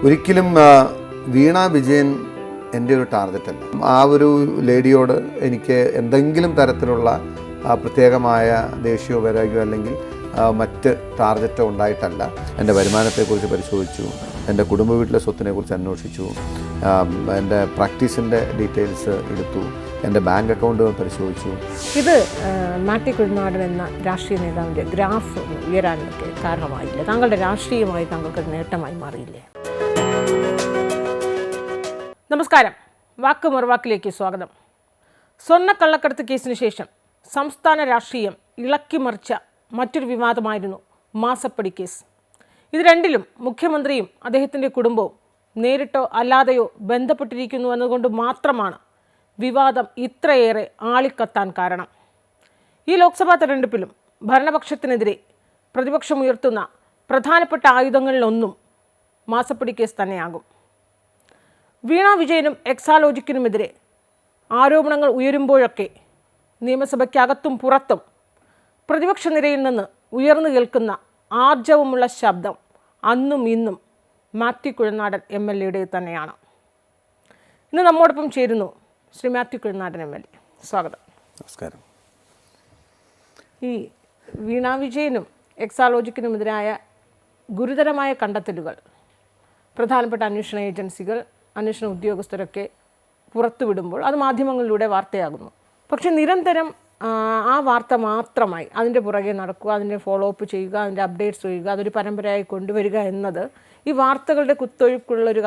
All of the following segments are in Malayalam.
ഒരിക്കലും വീണ വിജയൻ എൻ്റെ ഒരു ടാർഗറ്റല്ല. ആ ഒരു ലേഡിയോട് എനിക്ക് എന്തെങ്കിലും തരത്തിലുള്ള പ്രത്യേകമായ ദേഷ്യമോ വൈരാഗ്യമോ അല്ലെങ്കിൽ മറ്റ് ടാർഗറ്റോ ഉണ്ടായിട്ടല്ല. എൻ്റെ വരുമാനത്തെക്കുറിച്ച് പരിശോധിച്ചു, എൻ്റെ കുടുംബ വീട്ടിലെ സ്വത്തിനെക്കുറിച്ച് അന്വേഷിച്ചു, എൻ്റെ പ്രാക്ടീസിൻ്റെ ഡീറ്റെയിൽസ് എടുത്തു, എൻ്റെ ബാങ്ക് അക്കൗണ്ടുകൾ പരിശോധിച്ചു. ഇത് മാത്യു കുഴൽനാടൻ എന്ന രാഷ്ട്രീയ നേതാവിൻ്റെ ഗ്രാഫ് ഉയരാനൊക്കെ കാരണമായില്ല? താങ്കളുടെ രാഷ്ട്രീയമായി താങ്കൾക്ക് നേട്ടമായി മാറിയില്ലേ? നമസ്കാരം, വാക്ക് മറുവാക്കിലേക്ക് സ്വാഗതം. സ്വർണ്ണക്കള്ളക്കടത്ത് കേസിന് ശേഷം സംസ്ഥാന രാഷ്ട്രീയം ഇളക്കിമറിച്ച മറ്റൊരു വിവാദമായിരുന്നു മാസപ്പടി കേസ്. ഇത് രണ്ടിലും മുഖ്യമന്ത്രിയും അദ്ദേഹത്തിൻ്റെ കുടുംബവും നേരിട്ടോ അല്ലാതെയോ ബന്ധപ്പെട്ടിരിക്കുന്നു എന്നതുകൊണ്ട് മാത്രമാണ് വിവാദം ഇത്രയേറെ ആളിക്കത്താൻ കാരണം. ഈ ലോക്സഭാ തെരഞ്ഞെടുപ്പിലും ഭരണപക്ഷത്തിനെതിരെ പ്രതിപക്ഷമുയർത്തുന്ന പ്രധാനപ്പെട്ട ആയുധങ്ങളിലൊന്നും മാസപ്പടി കേസ് തന്നെയാകും. വീണ വിജയനും എക്സാലോജിക്കിനുമെതിരെ ആരോപണങ്ങൾ ഉയരുമ്പോഴൊക്കെ നിയമസഭയ്ക്കകത്തും പുറത്തും പ്രതിപക്ഷ നിരയിൽ നിന്ന് ഉയർന്നു കേൾക്കുന്ന ആർജവമുള്ള ശബ്ദം അന്നും ഇന്നും മാത്യു കുഴൽനാടൻ MLA തന്നെയാണ്. ഇന്ന് നമ്മോടൊപ്പം ചേരുന്നു ശ്രീ മാത്യു കുഴൽനാടൻ MLA. സ്വാഗതം. നമസ്കാരം. ഈ വീണ വിജയനും എക്സാലോജിക്കിനുമെതിരായ ഗുരുതരമായ കണ്ടെത്തലുകൾ പ്രധാനപ്പെട്ട അന്വേഷണ ഏജൻസികൾ, അന്വേഷണ ഉദ്യോഗസ്ഥരൊക്കെ പുറത്തുവിടുമ്പോൾ അത് മാധ്യമങ്ങളിലൂടെ വാർത്തയാകുന്നു. പക്ഷെ നിരന്തരം ആ വാർത്ത മാത്രമായി അതിൻ്റെ പുറകെ നടക്കുക, അതിൻ്റെ ഫോളോ അപ്പ് ചെയ്യുക, അതിൻ്റെ അപ്ഡേറ്റ്സ് ചെയ്യുക, അതൊരു പരമ്പരയായി കൊണ്ടുവരിക എന്നത് ഈ വാർത്തകളുടെ കുത്തൊഴുക്കുള്ളൊരു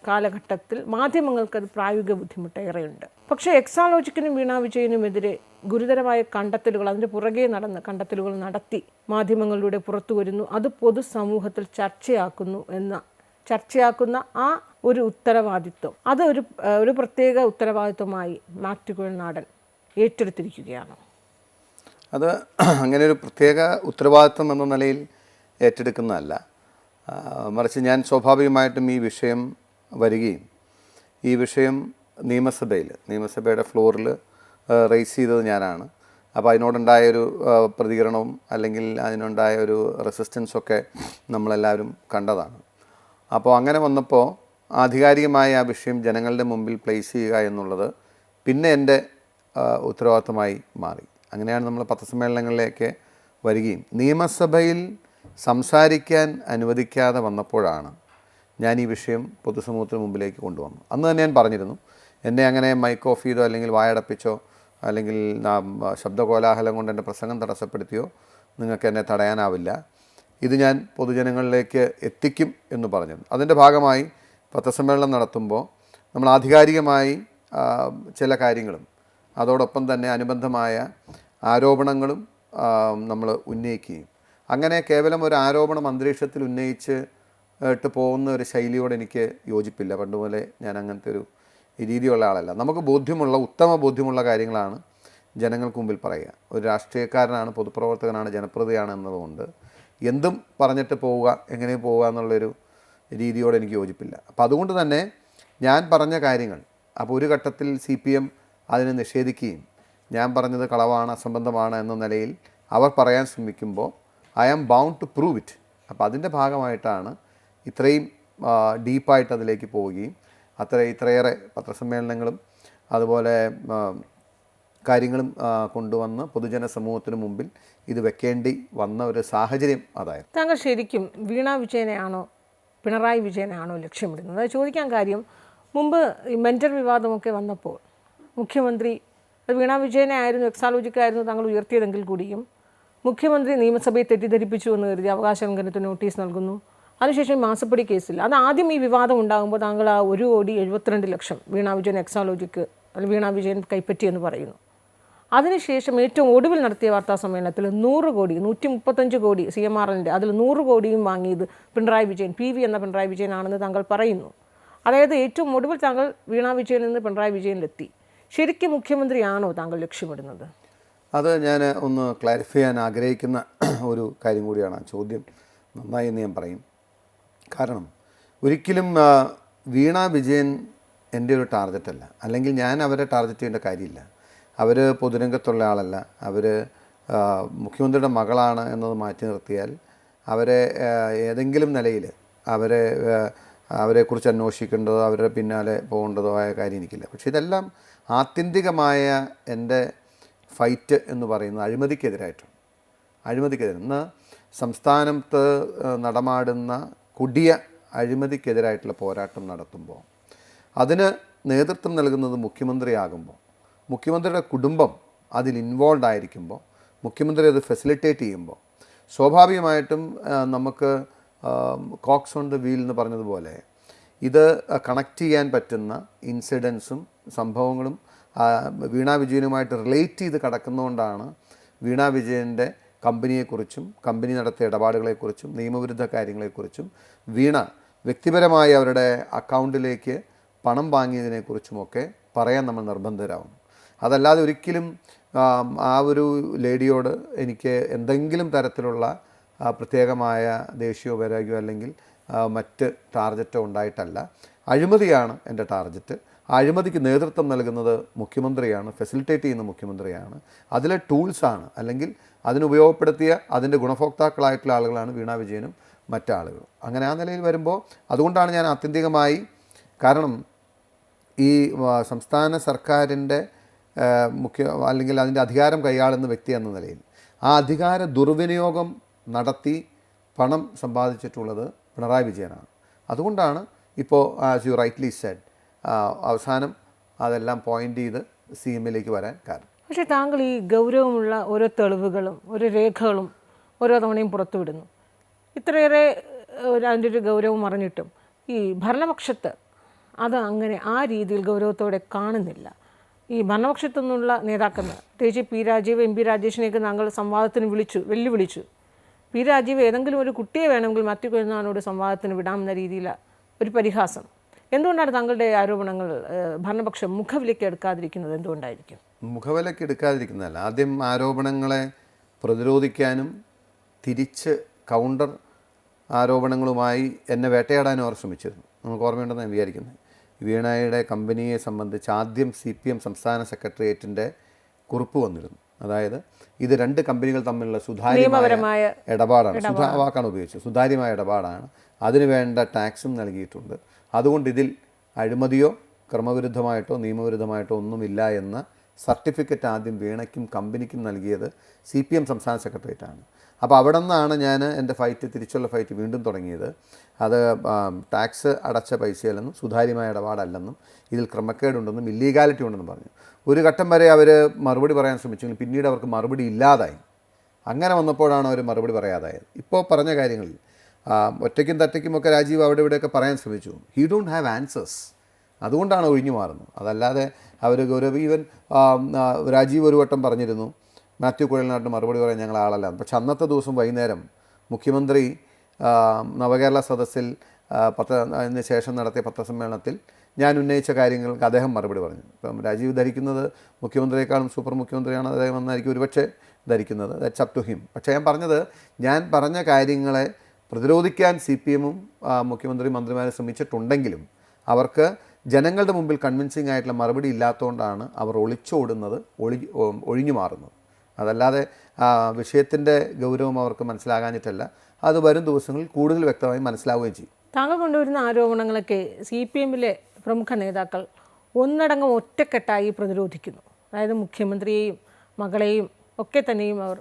കാലഘട്ടത്തിൽ മാധ്യമങ്ങൾക്കത് പ്രായോഗിക ബുദ്ധിമുട്ടേറെയുണ്ട്. പക്ഷേ എക്സാലോജിക്കിനും വീണ വിജയനുമെതിരെ ഗുരുതരമായ കണ്ടെത്തലുകൾ, അതിൻ്റെ പുറകെ നടന്ന് കണ്ടെത്തലുകൾ നടത്തി മാധ്യമങ്ങളിലൂടെ പുറത്തു വരുന്നു. അത് പൊതുസമൂഹത്തിൽ ചർച്ചയാക്കുന്ന ആ ഒരു ഉത്തരവാദിത്വം, അത് ഒരു പ്രത്യേക ഉത്തരവാദിത്വമായി മാത്യു കുഴൽനാടൻ ഏറ്റെടുത്തിരിക്കുകയാണ്. അത് അങ്ങനെ ഒരു പ്രത്യേക ഉത്തരവാദിത്വം എന്ന നിലയിൽ ഏറ്റെടുക്കുന്നതല്ല, മറിച്ച് ഞാൻ സ്വാഭാവികമായിട്ടും ഈ വിഷയം വരികയും ഈ വിഷയം നിയമസഭയുടെ ഫ്ലോറിൽ റേസ് ചെയ്തത് ഞാനാണ്. അപ്പോൾ അതിനോടുണ്ടായൊരു പ്രതികരണവും അല്ലെങ്കിൽ അതിനുണ്ടായ ഒരു റെസിസ്റ്റൻസൊക്കെ നമ്മളെല്ലാവരും കണ്ടതാണ്. അപ്പോൾ അങ്ങനെ വന്നപ്പോൾ ആധികാരികമായ ആ വിഷയം ജനങ്ങളുടെ മുമ്പിൽ പ്ലേസ് ചെയ്യുക എന്നുള്ളത് പിന്നെ എൻ്റെ ഉത്തരവാദിത്തമായി മാറി. അങ്ങനെയാണ് നമ്മൾ പത്രസമ്മേളനങ്ങളിലേക്ക് വരികയും നിയമസഭയിൽ സംസാരിക്കാൻ അനുവദിക്കാതെ വന്നപ്പോഴാണ് ഞാൻ ഈ വിഷയം പൊതുസമൂഹത്തിന് മുമ്പിലേക്ക് കൊണ്ടുവന്നു. അന്ന് തന്നെ ഞാൻ പറഞ്ഞിരുന്നു, എന്നെ അങ്ങനെ മൈക്ക് ഓഫ് ചെയ്തോ അല്ലെങ്കിൽ വായടപ്പിച്ചോ അല്ലെങ്കിൽ ശബ്ദകോലാഹലം കൊണ്ട് എൻ്റെ പ്രസംഗം തടസ്സപ്പെടുത്തിയോ നിങ്ങൾക്ക് എന്നെ തടയാനാവില്ല. ഇത് ഞാൻ പൊതുജനങ്ങളിലേക്ക് എത്തിക്കും എന്ന് പറഞ്ഞു. അതിൻ്റെ ഭാഗമായി പത്രസമ്മേളനം നടത്തുമ്പോൾ നമ്മൾ ആധികാരികമായി ചില കാര്യങ്ങളും അതോടൊപ്പം തന്നെ അനുബന്ധമായ ആരോപണങ്ങളും നമ്മൾ ഉന്നയിക്കുകയും, അങ്ങനെ കേവലം ഒരു ആരോപണം അന്തരീക്ഷത്തിൽ ഉന്നയിച്ചിട്ട് പോകുന്ന ഒരു ശൈലിയോട് എനിക്ക് യോജിപ്പില്ല. പണ്ടുപോലെ ഞാൻ അങ്ങനത്തെ ഒരു രീതിയുള്ള ആളല്ല. നമുക്ക് ഉത്തമ ബോധ്യമുള്ള കാര്യങ്ങളാണ് ജനങ്ങൾക്ക് മുമ്പിൽ പറയുക. ഒരു രാഷ്ട്രീയക്കാരനാണ്, പൊതുപ്രവർത്തകനാണ്, ജനപ്രതിയാണ് എന്നതുകൊണ്ട് എന്തും പറഞ്ഞിട്ട് പോവുക, എങ്ങനെയും പോവുക എന്നുള്ളൊരു രീതിയോട് എനിക്ക് യോജിപ്പില്ല. അപ്പോൾ അതുകൊണ്ട് തന്നെ ഞാൻ പറഞ്ഞ കാര്യങ്ങൾ അപ്പോൾ ഒരു ഘട്ടത്തിൽ CPM അതിനെ നിഷേധിക്കുകയും ഞാൻ പറഞ്ഞത് കളവാണ്, അസംബന്ധമാണ് എന്ന നിലയിൽ അവർ പറയാൻ ശ്രമിക്കുമ്പോൾ I am bound to prove it. അപ്പോൾ അതിൻ്റെ ഭാഗമായിട്ടാണ് ഇത്രയും ഡീപ്പായിട്ട് അതിലേക്ക് പോവുകയും ഇത്രയേറെ പത്രസമ്മേളനങ്ങളും അതുപോലെ കാര്യങ്ങളും കൊണ്ടുവന്ന് പൊതുജന സമൂഹത്തിന് മുമ്പിൽ ഇത് വെക്കേണ്ടി വന്ന ഒരു സാഹചര്യം അതായിരുന്നു. താങ്കൾ ശരിക്കും വീണ വിജയനെയാണോ പിണറായി വിജയനെയാണോ ലക്ഷ്യമിടുന്നത്? അത് ചോദിക്കാൻ കാര്യം, മുമ്പ് ഈ മെൻറ്റർ വിവാദമൊക്കെ വന്നപ്പോൾ മുഖ്യമന്ത്രി, അത് വീണ വിജയനെ ആയിരുന്നു, എക്സാലോജിക്കായിരുന്നു താങ്കൾ ഉയർത്തിയതെങ്കിൽ കൂടിയും മുഖ്യമന്ത്രി നിയമസഭയെ തെറ്റിദ്ധരിപ്പിച്ചു എന്ന് കരുതി അവകാശ ലംഘനത്തിന് നോട്ടീസ് നൽകുന്നു. അതിനുശേഷം മാസപ്പടി കേസിൽ അത് ആദ്യം ഈ വിവാദം ഉണ്ടാകുമ്പോൾ താങ്കൾ ആ 1,72,00,000 വീണ വിജയൻ എക്സാലോജിക്ക് അല്ലെങ്കിൽ വീണ വിജയൻ കൈപ്പറ്റിയെന്ന് പറയുന്നു. അതിനുശേഷം ഏറ്റവും ഒടുവിൽ നടത്തിയ വാർത്താ സമ്മേളനത്തിൽ 100 കോടി 135 കോടി CMRLൻ്റെ അതിൽ 100 കോടിയും വാങ്ങിയത് പിണറായി വിജയൻ, PV എന്ന പിണറായി വിജയനാണെന്ന് താങ്കൾ പറയുന്നു. അതായത് ഏറ്റവും ഒടുവിൽ താങ്കൾ വീണ വിജയനിൽ നിന്ന് പിണറായി വിജയനിലെത്തി. ശരിക്കും മുഖ്യമന്ത്രിയാണോ താങ്കൾ ലക്ഷ്യമിടുന്നത്? അത് ഞാൻ ഒന്ന് ക്ലാരിഫൈ ചെയ്യാൻ ആഗ്രഹിക്കുന്ന ഒരു കാര്യം കൂടിയാണ്. ചോദ്യം നന്നായി എന്ന് ഞാൻ പറയും. കാരണം ഒരിക്കലും വീണ വിജയൻ എൻ്റെ ഒരു ടാർഗറ്റല്ല, അല്ലെങ്കിൽ ഞാൻ അവരെ ടാർഗറ്റ് ചെയ്യേണ്ട കാര്യമില്ല. അവർ പൊതുരംഗത്തുള്ള ആളല്ല. അവർ മുഖ്യമന്ത്രിയുടെ മകളാണ് എന്നത് മാറ്റി നിർത്തിയാൽ അവരെ ഏതെങ്കിലും നിലയിൽ അവരെ അവരെക്കുറിച്ച് അന്വേഷിക്കേണ്ടതോ അവരുടെ പിന്നാലെ പോകേണ്ടതോ ആയ കാര്യം എനിക്കില്ല. പക്ഷേ ഇതെല്ലാം ആത്യന്തികമായ എൻ്റെ ഫൈറ്റ് എന്ന് പറയുന്നത് അഴിമതിക്കെതിരായിട്ടാണ്. അഴിമതിക്കെതിരെ ഇന്ന് സംസ്ഥാനത്ത് നടമാടുന്ന കൊടിയ അഴിമതിക്കെതിരായിട്ടുള്ള പോരാട്ടം നടത്തുമ്പോൾ അതിന് നേതൃത്വം നൽകുന്നത് മുഖ്യമന്ത്രിയാകുമ്പോൾ, മുഖ്യമന്ത്രിയുടെ കുടുംബം അതിൽ ഇൻവോൾവ് ആയിരിക്കുമ്പോൾ, മുഖ്യമന്ത്രി അത് ഫെസിലിറ്റേറ്റ് ചെയ്യുമ്പോൾ സ്വാഭാവികമായിട്ടും നമുക്ക് കോക്സ് ഓൺ ദ വീൽ എന്ന് പറഞ്ഞതുപോലെ ഇത് കണക്ട് ചെയ്യാൻ പറ്റുന്ന ഇൻസിഡൻസും സംഭവങ്ങളും വീണ വിജയനുമായിട്ട് റിലേറ്റ് ചെയ്ത് കിടക്കുന്നതുകൊണ്ടാണ് വീണ വിജയൻ്റെ കമ്പനിയെക്കുറിച്ചും കമ്പനി നടത്തിയ ഇടപാടുകളെക്കുറിച്ചും നിയമവിരുദ്ധ കാര്യങ്ങളെക്കുറിച്ചും വീണ വ്യക്തിപരമായി അവരുടെ അക്കൗണ്ടിലേക്ക് പണം വാങ്ങിയതിനെക്കുറിച്ചുമൊക്കെ പറയാൻ നമ്മൾ നിർബന്ധരാകും. അതല്ലാതെ ഒരിക്കലും ആ ഒരു ലേഡിയോട് എനിക്ക് എന്തെങ്കിലും തരത്തിലുള്ള പ്രത്യേകമായ ദേഷ്യമോ വൈരാഗ്യമോ അല്ലെങ്കിൽ മറ്റ് ടാർഗറ്റോ ഉണ്ടായിട്ടല്ല. അഴിമതിയാണ് എൻ്റെ ടാർഗറ്റ്. ആ അഴിമതിക്ക് നേതൃത്വം നൽകുന്നത് മുഖ്യമന്ത്രിയാണ്, ഫെസിലിറ്റേറ്റ് ചെയ്യുന്ന മുഖ്യമന്ത്രിയാണ്. അതിലെ ടൂൾസാണ് അല്ലെങ്കിൽ അതിനുപയോഗപ്പെടുത്തിയ അതിൻ്റെ ഗുണഭോക്താക്കളായിട്ടുള്ള ആളുകളാണ് വീണ വിജയനും മറ്റാളുകളും. അങ്ങനെ ആ നിലയിൽ വരുമ്പോൾ അതുകൊണ്ടാണ് ഞാൻ ആത്യന്തികമായി, കാരണം ഈ സംസ്ഥാന സർക്കാരിൻ്റെ അല്ലെങ്കിൽ അതിൻ്റെ അധികാരം കൈയാളുന്ന വ്യക്തി എന്ന നിലയിൽ ആ അധികാര ദുർവിനിയോഗം നടത്തി പണം സമ്പാദിച്ചിട്ടുള്ളത് പിണറായി വിജയനാണ്. അതുകൊണ്ടാണ് ഇപ്പോൾ ആസ് യു റൈറ്റ്ലി സെഡ് അവസാനം അതെല്ലാം പോയിൻ്റ് ചെയ്ത് സി എമ്മിലേക്ക് വരാൻ കാരണം. പക്ഷേ താങ്കൾ ഈ ഗൗരവമുള്ള ഓരോ തെളിവുകളും ഓരോ രേഖകളും ഓരോ തവണയും പുറത്തുവിടുന്നു. ഇത്രയേറെ അതിൻ്റെ ഒരു ഗൗരവം അറിഞ്ഞിട്ടും ഈ ഭരണപക്ഷത്ത് അത് അങ്ങനെ ആ രീതിയിൽ ഗൗരവത്തോടെ കാണുന്നില്ല. ഈ ഭരണപക്ഷത്തു നിന്നുള്ള നേതാക്കന്മാർ, പ്രത്യേകിച്ച് പി രാജീവ്, എം പി രാജേഷിനെയൊക്കെ താങ്കൾ സംവാദത്തിന് വെല്ലുവിളിച്ചു. പി രാജീവ് ഏതെങ്കിലും ഒരു കുട്ടിയെ വേണമെങ്കിൽ മാത്യു കുഴൽനാടനോട് സംവാദത്തിന് വിടാമെന്ന രീതിയിൽ ഒരു പരിഹാസം. എന്തുകൊണ്ടാണ് താങ്കളുടെ ആരോപണങ്ങൾ ഭരണപക്ഷം മുഖവിലേക്ക് എടുക്കാതിരിക്കുന്നത്? എന്തുകൊണ്ടായിരിക്കും മുഖവിലേക്ക് എടുക്കാതിരിക്കുന്നതല്ല, ആദ്യം ആരോപണങ്ങളെ പ്രതിരോധിക്കാനും തിരിച്ച് കൗണ്ടർ ആരോപണങ്ങളുമായി എന്നെ വേട്ടയാടാനും അവർ ശ്രമിച്ചിരുന്നു. നമുക്ക് ഓർമ്മയുണ്ടെന്ന് ഞാൻ വിചാരിക്കുന്നത്. വീണയുടെ കമ്പനിയെ സംബന്ധിച്ച് ആദ്യം CPM സംസ്ഥാന സെക്രട്ടേറിയറ്റിൻ്റെ കുറിപ്പ് വന്നിരുന്നു. അതായത് ഇത് രണ്ട് കമ്പനികൾ തമ്മിലുള്ള സുതാര്യമായ ഇടപാടാണ്. വാക്കാണ് ഉപയോഗിച്ചത്. സുതാര്യമായ ഇടപാടാണ്. അതിന് വേണ്ട ടാക്സും നൽകിയിട്ടുണ്ട്. അതുകൊണ്ട് ഇതിൽ അഴിമതിയോ ക്രമവിരുദ്ധമായിട്ടോ നിയമവിരുദ്ധമായിട്ടോ ഒന്നുമില്ല എന്ന സർട്ടിഫിക്കറ്റ് ആദ്യം വീണയ്ക്കും കമ്പനിക്കും നൽകിയത് CPM സംസ്ഥാന സെക്രട്ടേറിയറ്റാണ്. അപ്പോൾ അവിടെ നിന്നാണ് ഞാൻ എൻ്റെ തിരിച്ചുള്ള ഫൈറ്റ് വീണ്ടും തുടങ്ങിയത്. അത് ടാക്സ് അടച്ച പൈസയല്ലെന്നും സുതാര്യമായ ഇടപാടല്ലെന്നും ഇതിൽ ക്രമക്കേടുണ്ടെന്നും ഇല്ലീഗാലിറ്റി ഉണ്ടെന്നും പറഞ്ഞു. ഒരു ഘട്ടം വരെ അവർ മറുപടി പറയാൻ ശ്രമിച്ചെങ്കിലും പിന്നീട് അവർക്ക് മറുപടി ഇല്ലാതായി. അങ്ങനെ വന്നപ്പോഴാണ് അവർ മറുപടി പറയാതായത്. ഇപ്പോൾ പറഞ്ഞ കാര്യങ്ങളിൽ ഒറ്റയ്ക്കും തറ്റയ്ക്കുമൊക്കെ രാജീവ് അവിടെ ഇവിടെയൊക്കെ പറയാൻ ശ്രമിച്ചു. He don't have answers. അതുകൊണ്ടാണ് ഒഴിഞ്ഞു മാറുന്നത്. അതല്ലാതെ അവർ ഈവൻ രാജീവ് ഒരു വട്ടം പറഞ്ഞിരുന്നു മാത്യു കുഴൽനാടിന് മറുപടി പറയാൻ ഞങ്ങൾ ആളല്ല. പക്ഷെ അന്നത്തെ ദിവസം വൈകുന്നേരം മുഖ്യമന്ത്രി നവകേരള സദസ്സിൽ അതിന് ശേഷം നടത്തിയ പത്രസമ്മേളനത്തിൽ ഞാൻ ഉന്നയിച്ച കാര്യങ്ങൾക്ക് അദ്ദേഹം മറുപടി പറഞ്ഞു. ഇപ്പം രാജീവ് ധരിക്കുന്നത് മുഖ്യമന്ത്രിയെക്കാളും സൂപ്പർ മുഖ്യമന്ത്രിയാണ് അദ്ദേഹം എന്നായിരിക്കും ഒരുപക്ഷെ ധരിക്കുന്നത്. That's up to him. പക്ഷേ ഞാൻ പറഞ്ഞ കാര്യങ്ങളെ പ്രതിരോധിക്കാൻ CPMഉം മുഖ്യമന്ത്രി മന്ത്രിമാരും ശ്രമിച്ചിട്ടുണ്ടെങ്കിലും അവർക്ക് ജനങ്ങളുടെ മുമ്പിൽ കൺവിൻസിംഗ് ആയിട്ടുള്ള മറുപടി ഇല്ലാത്തതുകൊണ്ടാണ് അവർ ഒഴിഞ്ഞു മാറുന്നത്. അതല്ലാതെ വിഷയത്തിൻ്റെ ഗൗരവം അവർക്ക് മനസ്സിലാകാഞ്ഞിട്ടല്ല. അത് വരും ദിവസങ്ങളിൽ കൂടുതൽ വ്യക്തമായി മനസ്സിലാവുകയും ചെയ്യും. താങ്കൾ കൊണ്ടുവരുന്ന ആരോപണങ്ങളൊക്കെ CPMലെ പ്രമുഖ നേതാക്കൾ ഒന്നടങ്കം ഒറ്റക്കെട്ടായി പ്രതിരോധിക്കുന്നു. അതായത് മുഖ്യമന്ത്രിയെയും മകളെയും ഒക്കെ തന്നെയും അവർ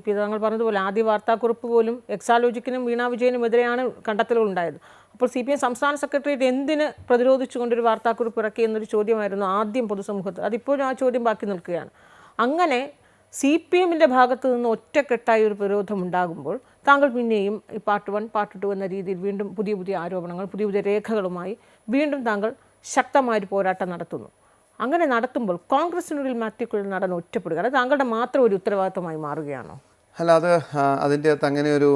താങ്കൾ പറഞ്ഞതുപോലെ ആദ്യ വാർത്താക്കുറിപ്പ് പോലും എക്സാലോജിക്കിനും വീണ വിജയനുമെതിരെയാണ് കണ്ടെത്തലുകൾ ഉണ്ടായത്. അപ്പോൾ CPM സംസ്ഥാന സെക്രട്ടേറിയറ്റ് എന്തിന് പ്രതിരോധിച്ചുകൊണ്ടൊരു വാർത്താക്കുറിപ്പ് ഇറക്കി എന്നൊരു ചോദ്യമായിരുന്നു ആദ്യം പൊതുസമൂഹത്തിൽ. അതിപ്പോഴും ആ ചോദ്യം ബാക്കി നിൽക്കുകയാണ്. അങ്ങനെ CPMൻ്റെ ഭാഗത്തു നിന്ന് ഒറ്റക്കെട്ടായി ഒരു പ്രതിരോധം ഉണ്ടാകുമ്പോൾ താങ്കൾ പിന്നെയും ഈ പാർട്ട് 1 പാർട്ട് 2 എന്ന രീതിയിൽ വീണ്ടും പുതിയ ആരോപണങ്ങൾ പുതിയ രേഖകളുമായി വീണ്ടും താങ്കൾ ശക്തമായൊരു പോരാട്ടം നടത്തുന്നു. അങ്ങനെ നടത്തുമ്പോൾ കോൺഗ്രസിനുള്ളിൽ മാത്യു കുഴൽനാടൻ ഒറ്റപ്പെടുക, അത് താങ്കളുടെ മാത്രം ഒരു ഉത്തരവാദിത്തമായി മാറുകയാണോ? അല്ല, അതിൻ്റെ അകത്ത് അങ്ങനെ ഒരു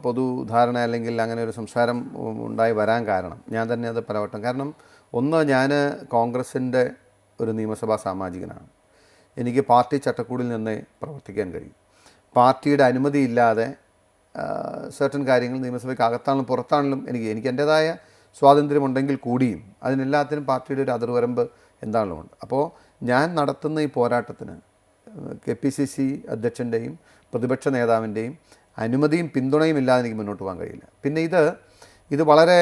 പൊതുധാരണ അല്ലെങ്കിൽ അങ്ങനെ ഒരു സംസാരം ഉണ്ടായി വരാൻ കാരണം ഞാൻ തന്നെ അത് പലവട്ടം. കാരണം ഒന്ന്, ഞാൻ കോൺഗ്രസിൻ്റെ ഒരു നിയമസഭാ സാമാജികനാണ്. എനിക്ക് പാർട്ടി ചട്ടക്കൂടിൽ നിന്നേ പ്രവർത്തിക്കാൻ കഴിയും. പാർട്ടിയുടെ അനുമതിയില്ലാതെ സർട്ടൻ കാര്യങ്ങൾ നിയമസഭയ്ക്ക് അകത്താണെങ്കിലും പുറത്താണെങ്കിലും എനിക്ക് എൻ്റേതായ സ്വാതന്ത്ര്യമുണ്ടെങ്കിൽ കൂടിയും അതിനെല്ലാത്തിനും പാർട്ടിയുടെ ഒരു അതിർവരമ്പ് എന്താണല്ലോ ഉണ്ട്. അപ്പോൾ ഞാൻ നടത്തുന്ന ഈ പോരാട്ടത്തിന് KPCC അധ്യക്ഷൻ്റെയും പ്രതിപക്ഷ നേതാവിൻ്റെയും അനുമതിയും പിന്തുണയും ഇല്ലാതെ എനിക്ക് മുന്നോട്ട് പോകാൻ കഴിയില്ല. പിന്നെ ഇത് വളരെ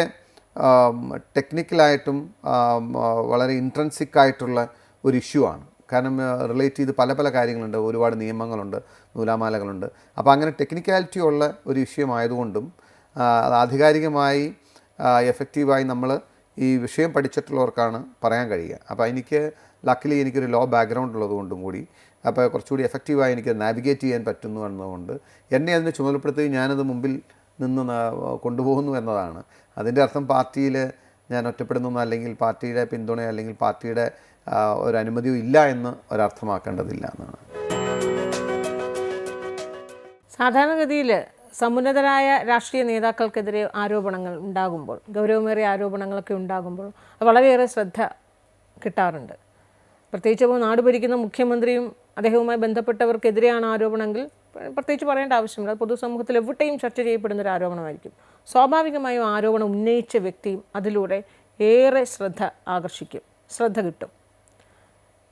ടെക്നിക്കലായിട്ടും വളരെ ഇൻട്രൻസിക്കായിട്ടുള്ള ഒരു ഇഷ്യൂ ആണ്. കാരണം റിലേറ്റ് ചെയ്ത് പല പല കാര്യങ്ങളുണ്ട്, ഒരുപാട് നിയമങ്ങളുണ്ട്, നൂലാമാലകളുണ്ട്. അപ്പോൾ അങ്ങനെ ടെക്നിക്കാലിറ്റി ഉള്ള ഒരു ഇഷ്യൂ ആയതുകൊണ്ടും അത് ആധികാരികമായി എഫക്റ്റീവായി നമ്മൾ ഈ വിഷയം പഠിച്ചിട്ടുള്ളവർക്കാണ് പറയാൻ കഴിയുക. അപ്പോൾ ലക്കിലി എനിക്കൊരു ലോ ബാക്ക്ഗ്രൗണ്ട് ഉള്ളതുകൊണ്ടും കൂടി അപ്പോൾ കുറച്ചുകൂടി എഫക്റ്റീവായി എനിക്ക് നാവിഗേറ്റ് ചെയ്യാൻ പറ്റുന്നു എന്നതുകൊണ്ട് എന്നെ അതിന് ചുമതലപ്പെടുത്തി ഞാനത് മുമ്പിൽ നിന്ന് കൊണ്ടുപോകുന്നു എന്നതാണ്. അതിൻ്റെ അർത്ഥം പാർട്ടിയിൽ ഞാൻ ഒറ്റപ്പെടുന്നു അല്ലെങ്കിൽ പാർട്ടിയുടെ പിന്തുണ അല്ലെങ്കിൽ പാർട്ടിയുടെ ഒരു അനുമതിയോ ഇല്ല എന്ന് ഒരർത്ഥമാക്കേണ്ടതില്ല എന്നാണ്. സാധാരണഗതിയിൽ സമുന്നതരായ രാഷ്ട്രീയ നേതാക്കൾക്കെതിരെ ആരോപണങ്ങൾ ഉണ്ടാകുമ്പോൾ, ഗൗരവമേറിയ ആരോപണങ്ങളൊക്കെ ഉണ്ടാകുമ്പോൾ വളരെയേറെ ശ്രദ്ധ കിട്ടാറുണ്ട്. പ്രത്യേകിച്ച് ഇപ്പോൾ നാട് ഭരിക്കുന്ന മുഖ്യമന്ത്രിയും അദ്ദേഹവുമായി ബന്ധപ്പെട്ടവർക്കെതിരെയാണ് ആരോപണമെങ്കിൽ പ്രത്യേകിച്ച് പറയേണ്ട ആവശ്യമില്ല. പൊതുസമൂഹത്തിൽ എവിടെയും ചർച്ച ചെയ്യപ്പെടുന്ന ഒരു ആരോപണമായിരിക്കും. സ്വാഭാവികമായും ആരോപണം ഉന്നയിച്ച വ്യക്തിയും അതിലൂടെ ഏറെ ശ്രദ്ധ കിട്ടും.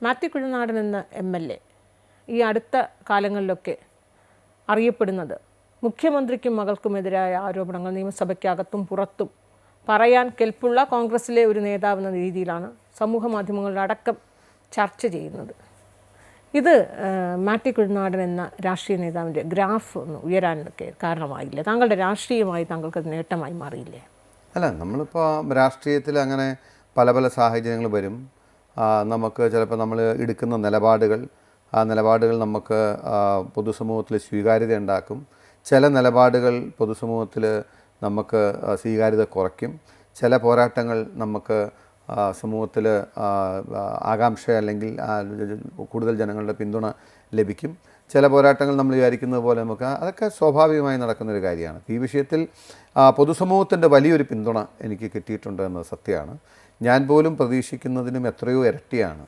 മാത്യു കുഴൽനാടൻ എന്ന MLA ഈ അടുത്ത കാലങ്ങളിലൊക്കെ അറിയപ്പെടുന്നത് മുഖ്യമന്ത്രിക്കും മകൾക്കുമെതിരായ ആരോപണങ്ങൾ നിയമസഭയ്ക്കകത്തും പുറത്തും പറയാൻ കെൽപ്പുള്ള കോൺഗ്രസിലെ ഒരു നേതാവെന്ന രീതിയിലാണ് സമൂഹ മാധ്യമങ്ങളിലടക്കം ചർച്ച ചെയ്യുന്നത്. ഇത് മാത്യു കുഴൽനാടൻ എന്ന രാഷ്ട്രീയ നേതാവിൻ്റെ ഗ്രാഫ് ഒന്ന് ഉയരാനൊക്കെ കാരണമായില്ലേ? താങ്കളുടെ രാഷ്ട്രീയമായി താങ്കൾക്കത് നേട്ടമായി മാറിയില്ലേ? അല്ല, നമ്മളിപ്പോൾ രാഷ്ട്രീയത്തിൽ അങ്ങനെ പല പല സാഹചര്യങ്ങൾ വരും. നമുക്ക് ചിലപ്പോൾ നമ്മൾ എടുക്കുന്ന നിലപാടുകൾ, ആ നിലപാടുകൾ നമുക്ക് പൊതുസമൂഹത്തിൽ സ്വീകാര്യത ഉണ്ടാക്കും. ചില നിലപാടുകൾ പൊതുസമൂഹത്തിൽ നമുക്ക് സ്വീകാര്യത കുറയ്ക്കും. ചില പോരാട്ടങ്ങൾ നമുക്ക് സമൂഹത്തിൽ ആകാംക്ഷ അല്ലെങ്കിൽ കൂടുതൽ ജനങ്ങളുടെ പിന്തുണ ലഭിക്കും. ചില പോരാട്ടങ്ങൾ നമ്മൾ വിചാരിക്കുന്നത് പോലെ അതൊക്കെ സ്വാഭാവികമായി നടക്കുന്നൊരു കാര്യമാണ്. ഈ വിഷയത്തിൽ പൊതുസമൂഹത്തിൻ്റെ വലിയൊരു പിന്തുണ എനിക്ക് കിട്ടിയിട്ടുണ്ട് എന്നത് സത്യമാണ്. ഞാൻ പോലും പ്രതീക്ഷിക്കുന്നതിനും എത്രയോ ഇരട്ടിയാണ്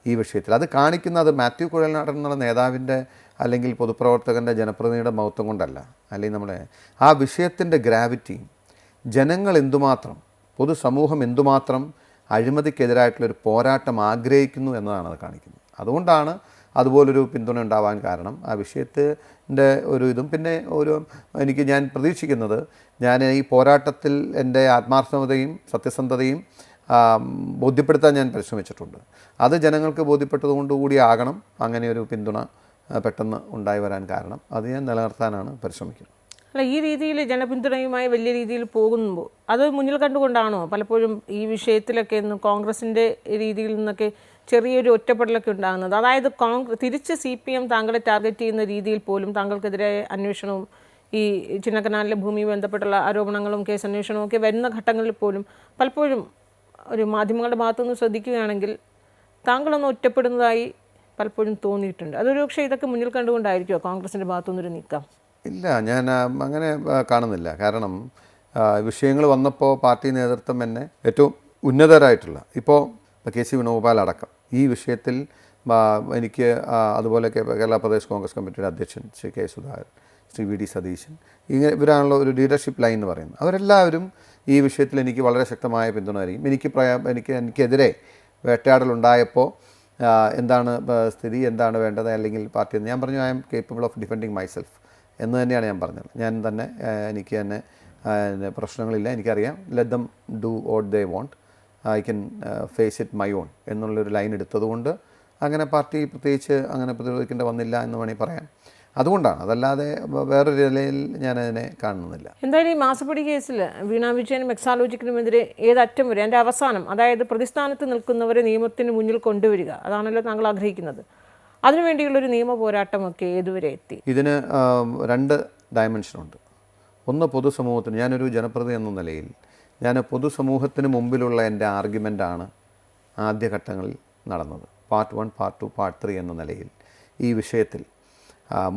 ഈ വിഷയത്തിൽ. അത് കാണിക്കുന്നത് മാത്യു കുഴൽനാടൻ എന്നുള്ള നേതാവിൻ്റെ അല്ലെങ്കിൽ പൊതുപ്രവർത്തകൻ്റെ ജനപ്രതിനിധിയുടെ മഹത്വം കൊണ്ടല്ല, അല്ലെങ്കിൽ നമ്മളെ ആ വിഷയത്തിൻ്റെ ഗ്രാവിറ്റി, ജനങ്ങൾ എന്തുമാത്രം, പൊതുസമൂഹം എന്തുമാത്രം അഴിമതിക്കെതിരായിട്ടുള്ളൊരു പോരാട്ടം ആഗ്രഹിക്കുന്നു എന്നതാണ് അത് കാണിക്കുന്നത്. അതുകൊണ്ടാണ് അതുപോലൊരു പിന്തുണ ഉണ്ടാവാൻ കാരണം. ആ വിഷയത്തിൻ്റെ ഒരു ഇതും പിന്നെ ഞാൻ പ്രതീക്ഷിക്കുന്നത്, ഞാൻ ഈ പോരാട്ടത്തിൽ എൻ്റെ ആത്മാർത്ഥതയും സത്യസന്ധതയും ബോധ്യപ്പെടുത്താൻ ഞാൻ പരിശ്രമിച്ചിട്ടുണ്ട്. അത് ജനങ്ങൾക്ക് ബോധ്യപ്പെട്ടതുകൊണ്ടുകൂടി ആകണം അങ്ങനെ ഒരു പിന്തുണ പെട്ടെന്ന് ഉണ്ടായി വരാൻ കാരണം. അത് ഞാൻ നിലനിർത്താനാണ് പരിശ്രമിക്കുന്നത്. അല്ല, ഈ രീതിയിൽ ജനപിന്തുണയുമായി വലിയ രീതിയിൽ പോകുമ്പോൾ അത് മുന്നിൽ കണ്ടുകൊണ്ടാണോ പലപ്പോഴും ഈ വിഷയത്തിലൊക്കെ കോൺഗ്രസിൻ്റെ രീതിയിൽ നിന്നൊക്കെ ചെറിയൊരു ഒറ്റപ്പെടലൊക്കെ ഉണ്ടാകുന്നത്? അതായത് തിരിച്ച് CPM താങ്കളെ ടാർഗറ്റ് ചെയ്യുന്ന രീതിയിൽ പോലും താങ്കൾക്കെതിരെ അന്വേഷണവും ഈ ചിന്നക്കനാലിലെ ഭൂമി ബന്ധപ്പെട്ടുള്ള ആരോപണങ്ങളും കേസ് അന്വേഷണവും ഒക്കെ വരുന്ന ഘട്ടങ്ങളിൽ പോലും പലപ്പോഴും ഒരു മാധ്യമങ്ങളുടെ ഭാഗത്തുനിന്ന് ശ്രദ്ധിക്കുകയാണെങ്കിൽ താങ്കളൊന്ന് ഒറ്റപ്പെടുന്നതായി പലപ്പോഴും തോന്നിയിട്ടുണ്ട്. അതൊരു പക്ഷേ ഇതൊക്കെ മുന്നിൽ കണ്ടുകൊണ്ടായിരിക്കുമോ കോൺഗ്രസിൻ്റെ ഭാഗത്തുനിന്നൊരു നീക്കം? ഇല്ല, ഞാൻ അങ്ങനെ കാണുന്നില്ല. കാരണം വിഷയങ്ങൾ വന്നപ്പോൾ പാർട്ടി നേതൃത്വം എന്നെ ഏറ്റവും ഉന്നതരായിട്ടുള്ള ഇപ്പോൾ KC വേണുഗോപാൽ അടക്കം ഈ വിഷയത്തിൽ എനിക്ക്, അതുപോലെ കേരള പ്രദേശ് കോൺഗ്രസ് കമ്മിറ്റിയുടെ അധ്യക്ഷൻ ശ്രീ K. സുധാകരൻ, ശ്രീ VD സതീശൻ, ഇവരാണല്ലോ ഒരു ലീഡർഷിപ്പ് ലൈൻ എന്ന് പറയുന്നത്. അവരെല്ലാവരും ഈ വിഷയത്തിൽ എനിക്ക് വളരെ ശക്തമായ പിന്തുണ തരും. എനിക്കെതിരെ വേട്ടയാടലുണ്ടായപ്പോൾ എന്താണ് സ്ഥിതി, എന്താണ് വേണ്ടത്, അല്ലെങ്കിൽ പാർട്ടി എന്ന് ഞാൻ പറഞ്ഞു, I M capable of defending myself എന്ന് തന്നെയാണ് ഞാൻ പറഞ്ഞത്. ഞാൻ തന്നെ എനിക്ക് തന്നെ പ്രശ്നങ്ങളില്ല, എനിക്കറിയാം, let them do what they want, I can face it my own എന്നുള്ളൊരു ലൈൻ എടുത്തതുകൊണ്ട് അങ്ങനെ പാർട്ടി പ്രത്യേകിച്ച് അങ്ങനെ പ്രതിരോധിക്കേണ്ടി വന്നില്ല എന്ന് വേണമെങ്കിൽ പറയാം. അതുകൊണ്ടാണ്, അതല്ലാതെ വേറൊരു നിലയിൽ ഞാനതിനെ കാണുന്നില്ല. എന്തായാലും ഈ മാസപ്പടി കേസിൽ വീണ വിജയനും എക്സാലോജിക്കിനുമെതിരെ ഏതറ്റം വരെ, എൻ്റെ അവസാനം, അതായത് പ്രതിസ്ഥാനത്ത് നിൽക്കുന്നവരെ നിയമത്തിന് മുന്നിൽ കൊണ്ടുവരിക, അതാണല്ലോ താങ്കൾ ആഗ്രഹിക്കുന്നത്. അതിനുവേണ്ടിയുള്ളൊരു നിയമ പോരാട്ടമൊക്കെ ഏതുവരെ എത്തി? ഇതിന് 2 ഡയമെൻഷനുണ്ട്. ഒന്ന്, പൊതുസമൂഹത്തിന്, ഞാനൊരു ജനപ്രതിനിധി എന്ന നിലയിൽ ഞാൻ പൊതുസമൂഹത്തിന് മുമ്പിലുള്ള എൻ്റെ ആർഗ്യുമെൻ്റാണ് ആദ്യഘട്ടങ്ങളിൽ നടന്നത്. പാർട്ട് 1, പാർട്ട് 2, പാർട്ട് 3 എന്ന നിലയിൽ ഈ വിഷയത്തിൽ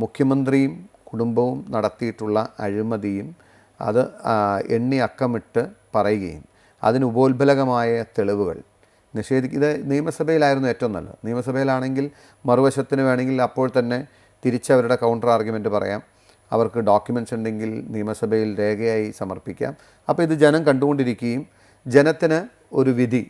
മുഖ്യമന്ത്രിയും കുടുംബവും നടത്തിയിട്ടുള്ള അഴിമതിയും അത് എണ്ണി അക്കമിട്ട് പറയുകയും അതിന് ഉപോത്ബലകമായ തെളിവുകൾ ഇത് നിയമസഭയിലായിരുന്നു ഏറ്റവും നല്ലത്. നിയമസഭയിലാണെങ്കിൽ മറുവശത്തിന് വേണമെങ്കിൽ അപ്പോൾ തന്നെ തിരിച്ചവരുടെ കൗണ്ടർ ആർഗ്യുമെൻറ്റ് പറയാം, അവർക്ക് ഡോക്യുമെൻറ്റ്സ് ഉണ്ടെങ്കിൽ നിയമസഭയിൽ രേഖയായി സമർപ്പിക്കാം. അപ്പോൾ ഇത് ജനം കണ്ടുകൊണ്ടിരിക്കുകയും ജനത്തിന് ഒരു വിധി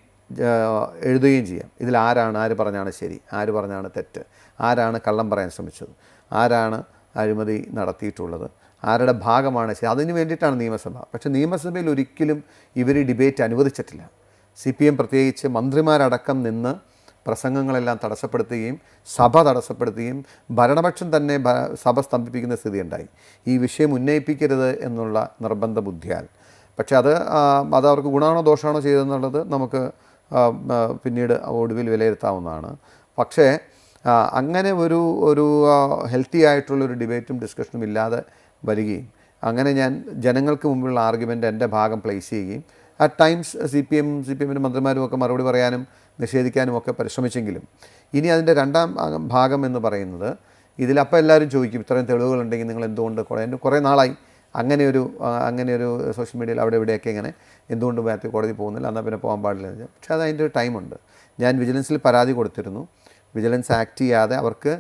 എഴുതുകയും ചെയ്യാം. ഇതിൽ ആര് പറഞ്ഞാണ് ശരി, ആര് പറഞ്ഞാണ് തെറ്റ്, ആരാണ് കള്ളം പറയാൻ ശ്രമിച്ചത്, ആരാണ് അഴിമതി നടത്തിയിട്ടുള്ളത്, ആരുടെ ഭാഗമാണ് ശരി, അതിന് വേണ്ടിയിട്ടാണ് നിയമസഭ. പക്ഷേ നിയമസഭയിൽ ഒരിക്കലും ഇവർ ഡിബേറ്റ് അനുവദിച്ചിട്ടില്ല. CPM പ്രത്യേകിച്ച് മന്ത്രിമാരടക്കം നിന്ന് പ്രസംഗങ്ങളെല്ലാം തടസ്സപ്പെടുത്തുകയും സഭ തടസ്സപ്പെടുത്തുകയും ഭരണപക്ഷം തന്നെ സഭ സ്തംഭിപ്പിക്കുന്ന സ്ഥിതിയുണ്ടായി, ഈ വിഷയം ഉന്നയിപ്പിക്കരുത് എന്നുള്ള നിർബന്ധ ബുദ്ധിയാൽ. പക്ഷേ അത് അവർക്ക് ഗുണമാണോ ദോഷമാണോ ചെയ്തതെന്നുള്ളത് നമുക്ക് പിന്നീട് ഒടുവിൽ വിലയിരുത്താവുന്നതാണ്. പക്ഷേ അങ്ങനെ ഒരു ഹെൽത്തി ആയിട്ടുള്ളൊരു ഡിബേറ്റും ഡിസ്കഷനും ഇല്ലാതെ വരികയും അങ്ങനെ ഞാൻ ജനങ്ങൾക്ക് മുമ്പിലുള്ള ആർഗ്യുമെൻ്റ് എൻ്റെ ഭാഗം പ്ലേസ് ചെയ്യുകയും അറ്റ് ടൈംസ് CPMൻ്റെ മന്ത്രിമാരും ഒക്കെ മറുപടി പറയാനും നിഷേധിക്കാനും ഒക്കെ പരിശ്രമിച്ചെങ്കിലും ഇനി അതിൻ്റെ രണ്ടാം ഭാഗം എന്ന് പറയുന്നത് ഇതിലപ്പോൾ എല്ലാവരും ചോദിക്കും, ഇത്രയും തെളിവുകളുണ്ടെങ്കിൽ നിങ്ങൾ എന്തുകൊണ്ട് കുറേ നാളായി അങ്ങനെയൊരു സോഷ്യൽ മീഡിയയിൽ അവിടെ ഇവിടെയൊക്കെ ഇങ്ങനെ എന്തുകൊണ്ട് മാത്യു കോടതി പോകുന്നില്ല, എന്നാൽ പിന്നെ പോകാൻ പാടില്ല. പക്ഷേ അത് അതിൻ്റെ ഒരു ടൈമുണ്ട്. ഞാൻ വിജിലൻസിൽ പരാതി കൊടുത്തിരുന്നു. വിജിലൻസ് ആക്ട് ചെയ്യാതെ അവർക്ക്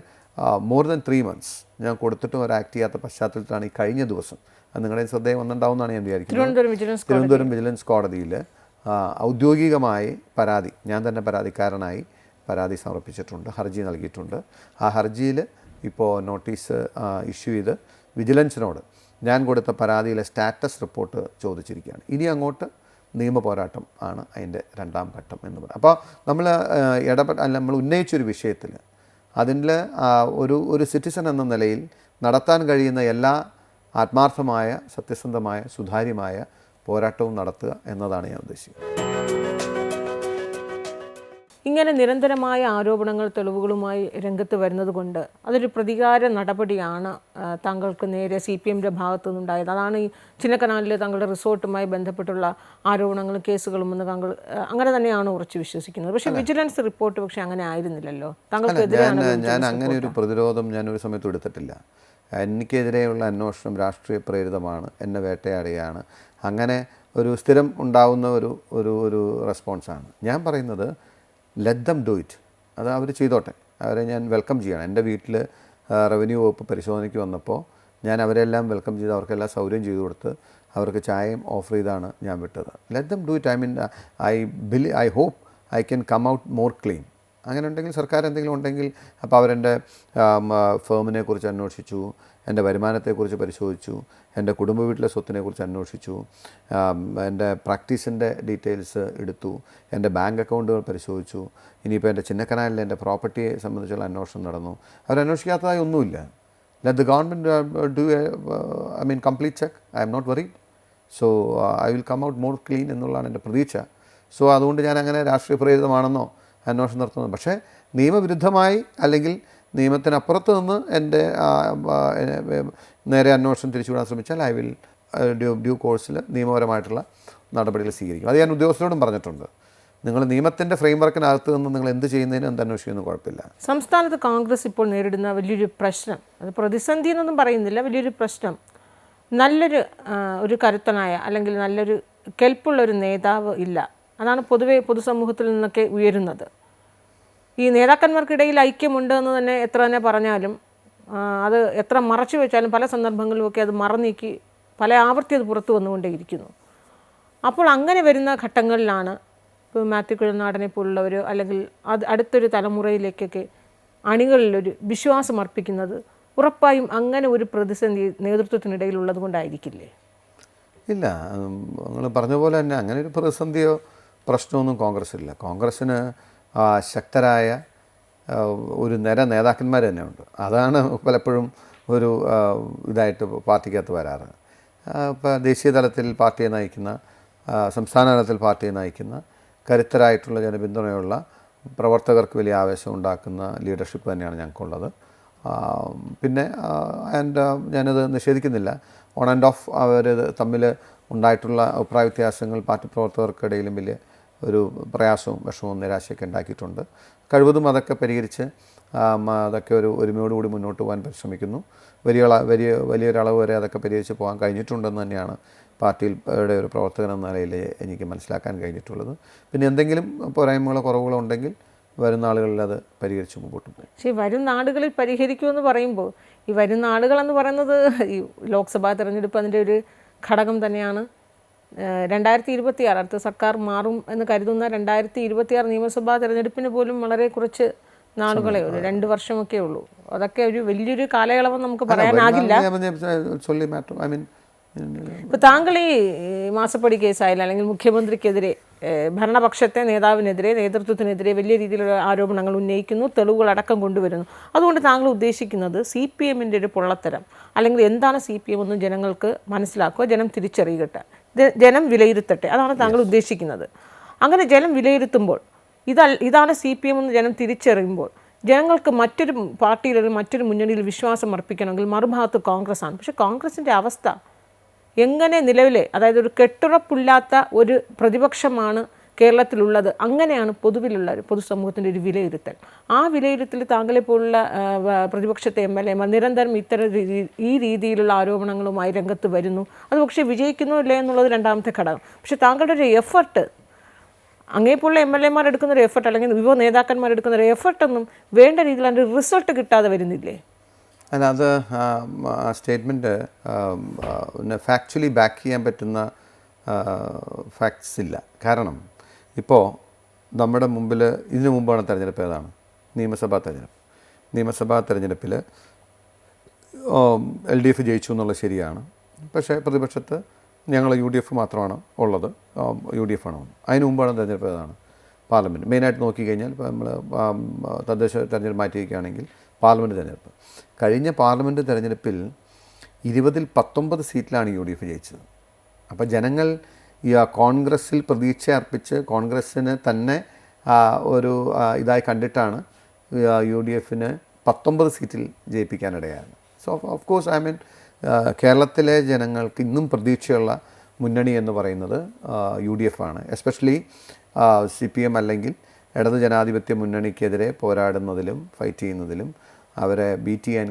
മോർ ദാൻ 3 months ഞാൻ കൊടുത്തിട്ടും അവർ ആക്ട് ചെയ്യാത്ത പശ്ചാത്തലത്തിലാണ് ഈ കഴിഞ്ഞ ദിവസം, അത് നിങ്ങളുടെ ശ്രദ്ധയിൽ വന്നിട്ടുണ്ടാവുമെന്നാണ് ഞാൻ വിചാരിക്കുന്നത്, തിരുവനന്തപുരം വിജിലൻസ് കോടതിയിൽ ഔദ്യോഗികമായി പരാതി, ഞാൻ തന്നെ പരാതിക്കാരനായി പരാതി സമർപ്പിച്ചിട്ടുണ്ട്, ഹർജി നൽകിയിട്ടുണ്ട്. ആ ഹർജിയിൽ ഇപ്പോൾ നോട്ടീസ് ഇഷ്യൂ ചെയ്ത് വിജിലൻസിനോട് ഞാൻ കൊടുത്ത പരാതിയിലെ സ്റ്റാറ്റസ് റിപ്പോർട്ട് ചോദിച്ചിരിക്കുകയാണ്. ഇനി അങ്ങോട്ട് നിയമ പോരാട്ടം ആണ് അതിൻ്റെ രണ്ടാം ഘട്ടം എന്ന് പറയും. അപ്പോൾ നമ്മൾ നമ്മൾ ഉന്നയിച്ചൊരു വിഷയത്തിൽ അതിൽ ഒരു സിറ്റിസൺ എന്ന നിലയിൽ നടത്താൻ കഴിയുന്ന എല്ലാ ആത്മാർത്ഥമായ സത്യസന്ധമായ സുതാര്യമായ പോരാട്ടവും നടത്തുക എന്നതാണ് ഞാൻ ഉദ്ദേശിക്കുന്നത്. ഇങ്ങനെ നിരന്തരമായ ആരോപണങ്ങൾ തെളിവുകളുമായി രംഗത്ത് വരുന്നത് കൊണ്ട് അതൊരു പ്രതികാര നടപടിയാണ് താങ്കൾക്ക് നേരെ CPMൻ്റെ ഭാഗത്തു നിന്നുണ്ടായത്. അതാണ് ഈ ചിന്നക്കനാലിലെ താങ്കളുടെ റിസോർട്ടുമായി ബന്ധപ്പെട്ടുള്ള ആരോപണങ്ങളും കേസുകളും എന്ന് താങ്കൾ അങ്ങനെ തന്നെയാണ് ഉറച്ചു വിശ്വസിക്കുന്നത്. പക്ഷേ വിജിലൻസ് റിപ്പോർട്ട് പക്ഷേ അങ്ങനെ ആയിരുന്നില്ലല്ലോ. താങ്കൾക്കെതിരെയാണ് ഞാൻ അങ്ങനെ ഒരു പ്രതിരോധം ഞാനൊരു സമയത്തും എടുത്തിട്ടില്ല. എനിക്കെതിരെയുള്ള അന്വേഷണം രാഷ്ട്രീയ പ്രേരിതമാണ്, എന്നെ വേട്ടയാടുകയാണ്, അങ്ങനെ ഒരു സ്ഥിരം ഉണ്ടാവുന്ന ഒരു റെസ്പോൺസാണ്. ഞാൻ പറയുന്നത് ലെറ്റ് ദം ഡു ഇറ്റ്, അത് അവർ ചെയ്തോട്ടെ, അവരെ ഞാൻ വെൽക്കം ചെയ്യണം. എൻ്റെ വീട്ടിൽ റവന്യൂ വകുപ്പ് പരിശോധനയ്ക്ക് വന്നപ്പോൾ ഞാൻ അവരെല്ലാം വെൽക്കം ചെയ്ത് അവർക്കെല്ലാം സൗകര്യം ചെയ്തു കൊടുത്ത് അവർക്ക് ചായയും ഓഫർ ചെയ്താണ് ഞാൻ വിട്ടത്. Let them do it. I hope I can come out more clean. അങ്ങനെ ഉണ്ടെങ്കിൽ സർക്കാർ എന്തെങ്കിലും ഉണ്ടെങ്കിൽ അപ്പോൾ അവരെൻ്റെ ഫേമിനെ കുറിച്ച് അന്വേഷിച്ചു, എൻ്റെ വരുമാനത്തെക്കുറിച്ച് പരിശോധിച്ചു, എൻ്റെ കുടുംബ വീട്ടിലെ സ്വത്തിനെക്കുറിച്ച് അന്വേഷിച്ചു, എൻ്റെ പ്രാക്ടീസിൻ്റെ ഡീറ്റെയിൽസ് എടുത്തു, എൻ്റെ ബാങ്ക് അക്കൗണ്ടുകൾ പരിശോധിച്ചു, ഇനിയിപ്പോൾ എൻ്റെ ചിന്നക്കനാലിലെ എൻ്റെ പ്രോപ്പർട്ടിയെ സംബന്ധിച്ചുള്ള അന്വേഷണം നടന്നു. അവരന്വേഷിക്കാത്തതായി ഒന്നുമില്ല. Let the government do complete check. I'm not worried. So I will come out more clean എന്നുള്ളതാണ് എൻ്റെ പ്രതീക്ഷ. സോ അതുകൊണ്ട് ഞാൻ അങ്ങനെ രാഷ്ട്രീയ പ്രേരിതമാണെന്നോ അന്വേഷണം നടത്തുന്നത്, പക്ഷേ നിയമവിരുദ്ധമായി അല്ലെങ്കിൽ നിയമത്തിനപ്പുറത്ത് നിന്ന് എൻ്റെ നേരെ അന്വേഷണം തിരിച്ചുവിടാൻ ശ്രമിച്ചാൽ ഐ വിൽ ഡ്യൂ കോഴ്സിൽ നിയമപരമായിട്ടുള്ള നടപടികൾ സ്വീകരിക്കും. അത് ഞാൻ ഉദ്യോഗസ്ഥരോടും പറഞ്ഞിട്ടുണ്ട്. നിങ്ങൾ നിയമത്തിൻ്റെ ഫ്രെയിംവർക്കിനകത്ത് നിന്ന് നിങ്ങൾ എന്ത് ചെയ്യുന്നതിനും എന്ത് അന്വേഷിക്കുന്നതിനും കുഴപ്പമില്ല. സംസ്ഥാനത്ത് കോൺഗ്രസ് ഇപ്പോൾ നേരിടുന്ന വലിയൊരു പ്രശ്നം, അത് പ്രതിസന്ധി എന്നൊന്നും പറയുന്നില്ല, വലിയൊരു പ്രശ്നം, നല്ലൊരു കരുത്തനായ അല്ലെങ്കിൽ നല്ലൊരു കെൽപ്പുള്ളൊരു നേതാവ് ഇല്ല. അതാണ് പൊതുവെ പൊതുസമൂഹത്തിൽ നിന്നൊക്കെ ഉയരുന്നത്. ഈ നേതാക്കന്മാർക്കിടയിൽ ഐക്യമുണ്ട് എന്ന് തന്നെ എത്ര തന്നെ പറഞ്ഞാലും അത് എത്ര മറച്ചു വെച്ചാലും പല സന്ദർഭങ്ങളിലുമൊക്കെ അത് മറന്നീക്കി പല ആവർത്തി അത് പുറത്തു വന്നുകൊണ്ടേയിരിക്കുന്നു. അപ്പോൾ അങ്ങനെ വരുന്ന ഘട്ടങ്ങളിലാണ് ഇപ്പോൾ മാത്യു കുഴൽനാടനെ പോലുള്ളവർ അല്ലെങ്കിൽ അടുത്തൊരു തലമുറയിലേക്കൊക്കെ അണികളിലൊരു വിശ്വാസം അർപ്പിക്കുന്നത്. ഉറപ്പായും അങ്ങനെ ഒരു പ്രതിസന്ധി നേതൃത്വത്തിനിടയിലുള്ളത് കൊണ്ടായിരിക്കില്ലേ? ഇല്ല, നിങ്ങൾ പറഞ്ഞ പോലെ തന്നെ അങ്ങനെ ഒരു പ്രതിസന്ധിയോ പ്രശ്നമൊന്നും കോൺഗ്രസ്സില്ല. കോൺഗ്രസ്സിന് ശക്തരായ ഒരു നിര നേതാക്കന്മാർ തന്നെ ഉണ്ട്. അതാണ് പലപ്പോഴും ഒരു ഇതായിട്ട് പാർട്ടിക്കകത്ത് വരാറ്. ഇപ്പോൾ ദേശീയ തലത്തിൽ പാർട്ടിയെ നയിക്കുന്ന, സംസ്ഥാന തലത്തിൽ പാർട്ടിയെ നയിക്കുന്ന കരുത്തരായിട്ടുള്ള ജനപിന്തുണയുള്ള പ്രവർത്തകർക്ക് വലിയ ആവേശം ഉണ്ടാക്കുന്ന ലീഡർഷിപ്പ് തന്നെയാണ് ഞങ്ങൾക്കുള്ളത്. പിന്നെ ഞാനത് നിഷേധിക്കുന്നില്ല. ഓൺ ആൻഡ് ഓഫ് അവർ തമ്മിൽ ഉണ്ടായിട്ടുള്ള അഭിപ്രായ വ്യത്യാസങ്ങൾ പാർട്ടി പ്രവർത്തകർക്കിടയിലും വലിയ ഒരു പ്രയാസവും വിഷമവും നിരാശയൊക്കെ ഉണ്ടാക്കിയിട്ടുണ്ട്. കഴിവതും അതൊക്കെ പരിഹരിച്ച് അതൊക്കെ ഒരു ഒരുമയോടുകൂടി മുന്നോട്ട് പോകാൻ പരിശ്രമിക്കുന്നു. വലിയൊരളവ് വരെ അതൊക്കെ പരിഹരിച്ച് പോകാൻ കഴിഞ്ഞിട്ടുണ്ടെന്ന് തന്നെയാണ് പാർട്ടിയുടെ ഒരു പ്രവർത്തകൻ എന്ന നിലയിൽ എനിക്ക് മനസ്സിലാക്കാൻ കഴിഞ്ഞിട്ടുള്ളത്. പിന്നെ എന്തെങ്കിലും പോരായ്മകളോ കുറവുകളോ ഉണ്ടെങ്കിൽ വരുന്ന ആളുകളിൽ അത് പരിഹരിച്ച് മുമ്പോട്ട് പോകും. പക്ഷേ വരുന്ന ആളുകളിൽ പരിഹരിക്കുമെന്ന് പറയുമ്പോൾ ഈ വരുന്ന ആളുകളെന്ന് പറയുന്നത് ഈ ലോക്സഭാ തെരഞ്ഞെടുപ്പ് അതിൻ്റെ ഒരു ഘടകം തന്നെയാണ്. 2026 അടുത്ത സർക്കാർ മാറും എന്ന് കരുതുന്ന 2026 നിയമസഭാ തെരഞ്ഞെടുപ്പിന് പോലും വളരെ കുറച്ച് നാളുകളേ ഉള്ളൂ, 2 വർഷമൊക്കെ ഉള്ളൂ. അതൊക്കെ ഒരു വലിയൊരു കാലയളവെന്ന് നമുക്ക് പറയാനാകില്ല. சொல்லி மேட்டர் ஐ மீன் ഇപ്പോൾ താങ്കൾ ഈ മാസപ്പടി കേസായാലും അല്ലെങ്കിൽ മുഖ്യമന്ത്രിക്കെതിരെ ഭരണപക്ഷത്തെ നേതാവിനെതിരെ നേതൃത്വത്തിനെതിരെ വലിയ രീതിയിലുള്ള ആരോപണങ്ങൾ ഉന്നയിക്കുന്നു, തെളിവുകളടക്കം കൊണ്ടുവരുന്നു. അതുകൊണ്ട് താങ്കൾ ഉദ്ദേശിക്കുന്നത് CPM-ൻ്റെ ഒരു പൊള്ളത്തരം അല്ലെങ്കിൽ എന്താണ് CPM എന്ന് ജനങ്ങൾക്ക് മനസ്സിലാക്കുക, ജനം തിരിച്ചറിയട്ടെ, ജനം വിലയിരുത്തട്ടെ, അതാണ് താങ്കൾ ഉദ്ദേശിക്കുന്നത്. അങ്ങനെ ജനം വിലയിരുത്തുമ്പോൾ ഇതാണ് CPM എന്ന് ജനം തിരിച്ചറിയുമ്പോൾ ജനങ്ങൾക്ക് മറ്റൊരു പാർട്ടിയിൽ അല്ലെങ്കിൽ മറ്റൊരു മുന്നണിയിൽ വിശ്വാസം അർപ്പിക്കണമെങ്കിൽ മറുഭാഗത്ത് കോൺഗ്രസ് ആണ്. പക്ഷേ കോൺഗ്രസിൻ്റെ അവസ്ഥ എങ്ങനെ നിലവിലെ, അതായത് ഒരു കെട്ടുറപ്പില്ലാത്ത ഒരു പ്രതിപക്ഷമാണ് കേരളത്തിലുള്ളത്, അങ്ങനെയാണ് പൊതുവിലുള്ള പൊതുസമൂഹത്തിൻ്റെ ഒരു വിലയിരുത്തൽ. ആ വിലയിരുത്തൽ താങ്കളെപ്പോലുള്ള പ്രതിപക്ഷത്തെ MLA നിരന്തരം ഈ രീതിയിലുള്ള ആരോപണങ്ങളുമായി രംഗത്ത് വരുന്നു. അത് പക്ഷേ വിജയിക്കുന്നോ ഇല്ല എന്നുള്ളത് രണ്ടാമത്തെ ഘടകം. പക്ഷേ താങ്കളുടെ ഒരു എഫർട്ട്, അങ്ങേപ്പോലുള്ള MLA എടുക്കുന്ന ഒരു എഫർട്ട് അല്ലെങ്കിൽ യുവ നേതാക്കന്മാരെടുക്കുന്ന ഒരു എഫർട്ടൊന്നും വേണ്ട രീതിയിൽ അതിൻ്റെ റിസൾട്ട് കിട്ടാതെ വരുന്നില്ലേ? അല്ല, അത് സ്റ്റേറ്റ്മെൻറ്റ് ഫാക്ച്വലി ബാക്ക് ചെയ്യാൻ പറ്റുന്ന ഫാക്ട്സ് ഇല്ല. കാരണം ഇപ്പോൾ നമ്മുടെ മുമ്പിൽ ഇതിനു മുമ്പാണ് തെരഞ്ഞെടുപ്പ്, ഏതാണ് നിയമസഭാ തെരഞ്ഞെടുപ്പ്. നിയമസഭാ തെരഞ്ഞെടുപ്പിൽ LDF ജയിച്ചു എന്നുള്ളത് ശരിയാണ്. പക്ഷേ പ്രതിപക്ഷത്ത് ഞങ്ങൾ UDF മാത്രമാണ് ഉള്ളത്, UDF ആണ്. അതിന് മുമ്പാണ് തെരഞ്ഞെടുപ്പ്, ഏതാണ് പാർലമെൻറ്റ്. മെയിനായിട്ട് നോക്കിക്കഴിഞ്ഞാൽ ഇപ്പോൾ നമ്മൾ തദ്ദേശ തെരഞ്ഞെടുപ്പ് മാറ്റി വയ്ക്കുകയാണെങ്കിൽ പാർലമെൻറ്റ് തെരഞ്ഞെടുപ്പ്, കഴിഞ്ഞ പാർലമെൻറ്റ് തെരഞ്ഞെടുപ്പിൽ 20-ൽ 19 സീറ്റിലാണ് UDF ജയിച്ചത്. അപ്പോൾ ജനങ്ങൾ ഈ കോൺഗ്രസ്സിൽ പ്രതീക്ഷ അർപ്പിച്ച് കോൺഗ്രസ്സിന് തന്നെ ഒരു ഇതായി കണ്ടിട്ടാണ് UDFന് 19 സീറ്റിൽ ജയിപ്പിക്കാനിടയായത്. So of course I mean കേരളത്തിലെ ജനങ്ങൾക്ക് ഇന്നും പ്രതീക്ഷയുള്ള മുന്നണി എന്ന് പറയുന്നത് UDF ആണ്. എസ്പെഷ്യലി CPM അല്ലെങ്കിൽ ഇടത് ജനാധിപത്യ മുന്നണിക്കെതിരെ പോരാടുന്നതിലും ഫൈറ്റ് ചെയ്യുന്നതിലും അവരെ ബീറ്റ് ചെയ്യാൻ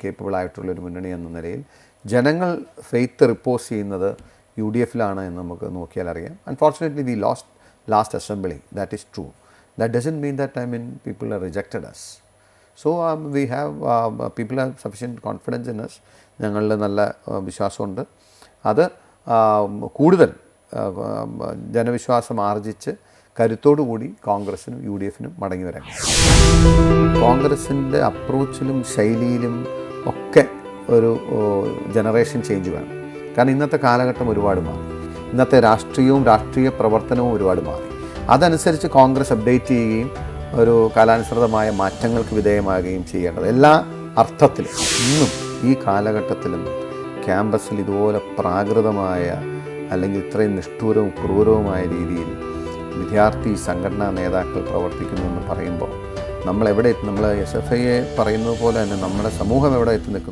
കേപ്പബിൾ ആയിട്ടുള്ളൊരു മുന്നണി എന്ന നിലയിൽ ജനങ്ങൾ ഫെയ്ത്ത് റിപ്പോസ് ചെയ്യുന്നത് UDFലാണ് എന്ന് നമുക്ക് നോക്കിയാൽ അറിയാം. Unfortunately we last assembly, that is true. That doesn't mean that I mean people are rejected us. So we have people have sufficient confidence in us. ഞങ്ങളിൽ നല്ല വിശ്വാസമുണ്ട്. അത് കൂടുതൽ ജനവിശ്വാസം ആർജിച്ച് കരുത്തോടുകൂടി കോൺഗ്രസ്സിനും UDFനും മടങ്ങി വരാൻ. കോൺഗ്രസിൻ്റെ അപ്രോച്ചിലും ശൈലിയിലും ഒക്കെ ഒരു ജനറേഷൻ ചേഞ്ച് വേണം. കാരണം ഇന്നത്തെ കാലഘട്ടം ഒരുപാട് മാറി, ഇന്നത്തെ രാഷ്ട്രീയവും രാഷ്ട്രീയ പ്രവർത്തനവും ഒരുപാട് മാറി. അതനുസരിച്ച് കോൺഗ്രസ് അപ്ഡേറ്റ് ചെയ്യുകയും ഒരു കാലാനുസൃതമായ മാറ്റങ്ങൾക്ക് വിധേയമാകുകയും ചെയ്യേണ്ടത് എല്ലാ അർത്ഥത്തിലും. ഇന്നും ഈ കാലഘട്ടത്തിലും ക്യാമ്പസിൽ ഇതുപോലെ പ്രാകൃതമായ അല്ലെങ്കിൽ ഇത്രയും നിഷ്ഠൂരവും ക്രൂരവുമായ രീതിയിൽ വിദ്യാർത്ഥി സംഘടനാ നേതാക്കൾ പ്രവർത്തിക്കുന്നു എന്ന് പറയുമ്പോൾ നമ്മൾ SFIയെ പറയുന്നത് പോലെ തന്നെ നമ്മുടെ സമൂഹം എവിടെ എത്തി നിൽക്കുന്നു?